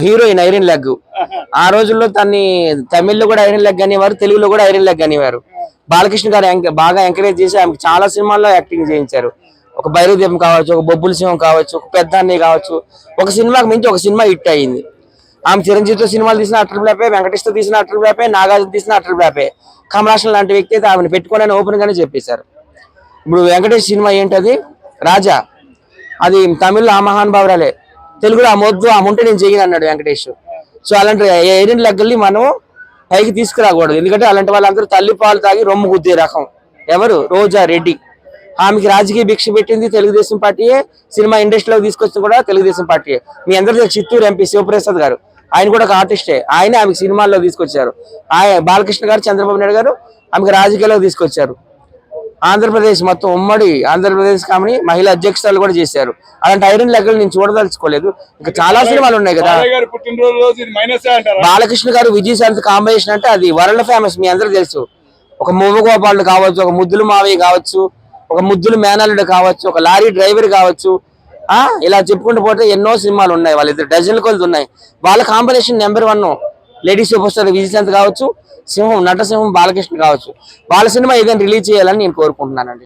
Heroine iron leg. ఆ రోజుల్లో తన్ని తమిళ్లో కూడా ఐరన్ లెగ్ అనేవారు, తెలుగులో కూడా ఐరన్ లెగ్ అనేవారు. బాలకృష్ణ గారు బాగా ఎంకరేజ్ చేసి ఆమెకు చాలా సినిమాల్లో యాక్టింగ్ చేయించారు. ఒక భైరవ దీపం కావచ్చు, ఒక బొబ్బుల సింహం కావచ్చు, ఒక పెద్ద అన్నయ్య కావచ్చు, ఒక సినిమాకి మించి ఒక సినిమా హిట్ అయ్యింది. ఆమె చిరంజీవితో సినిమాలు తీసిన అట్టర్ బ్లాపే, వెంకటేష్తో తీసిన అట్టర్ బ్లాపే, నాగార్జున తీసిన అట్టర్ బ్లాపే. కమలాసన్ లాంటి వ్యక్తి అయితే ఆమెను పెట్టుకోవాలని ఓపెన్ గానే చెప్పేశారు. ఇప్పుడు వెంకటేష్ సినిమా ఏంటది, రాజా. అది తమిళ్లో ఆ మహానుభావురాలే, తెలుగులో ఆ మొద్దు ఆ ముంటే నేను చేయను అన్నాడు వెంకటేష్. సో అలాంటి ఐరన్ లెగ్గల్ని మనం పైకి తీసుకురాకూడదు. ఎందుకంటే అలాంటి వాళ్ళందరూ తల్లి పాలు తాగి రొమ్ము గుద్దే రకం. ఎవరు, రోజా రెడ్డి. ఆమెకి రాజకీయ భిక్ష పెట్టింది తెలుగుదేశం పార్టీయే, సినిమా ఇండస్ట్రీలోకి తీసుకొచ్చింది కూడా తెలుగుదేశం పార్టీయే. మీ అందరికీ చిత్తూరు ఎంపీ శివప్రసాద్ గారు, ఆయన కూడా ఒక ఆర్టిస్టే. ఆయనే ఆమెకు సినిమాల్లో తీసుకొచ్చారు. బాలకృష్ణ గారు, చంద్రబాబు నాయుడు గారు ఆమెకు రాజకీయాల్లోకి తీసుకొచ్చారు. ఆంధ్రప్రదేశ్ మొత్తం ఉమ్మడి ఆంధ్రప్రదేశ్ కామని మహిళా అధ్యక్షురాలు కూడా చేశారు. అలాంటి ఐరన్ లెగ్గలు నేను చూడదలుచుకోలేదు. ఇంకా చాలా సినిమాలు ఉన్నాయి కదా. బాలకృష్ణ గారు విజయశాంతి కాంబినేషన్ అంటే అది వరల్డ్ ఫేమస్, మీ అందరూ తెలుసు. ఒక మువ్వ గోపాలుడు కావచ్చు, ఒక ముద్దులు మావయ్య కావచ్చు, ఒక ముద్దులు మేనల్లుడు కావచ్చు, ఒక లారీ డ్రైవర్ కావచ్చు, ఇలా చెప్పుకుంటూ పోతే ఎన్నో సినిమాలు ఉన్నాయి. వాళ్ళిద్దరు డజన్ల కొలది ఉన్నాయి. వాళ్ళ combination number 1 lady super star Vijayashanti కావచ్చు, సింహం నటసింహం బాలకృష్ణ కావచ్చు. వాళ్ళ సినిమా ఏదైనా రిలీజ్ చేయాలని నేను కోరుకుంటున్నానండి.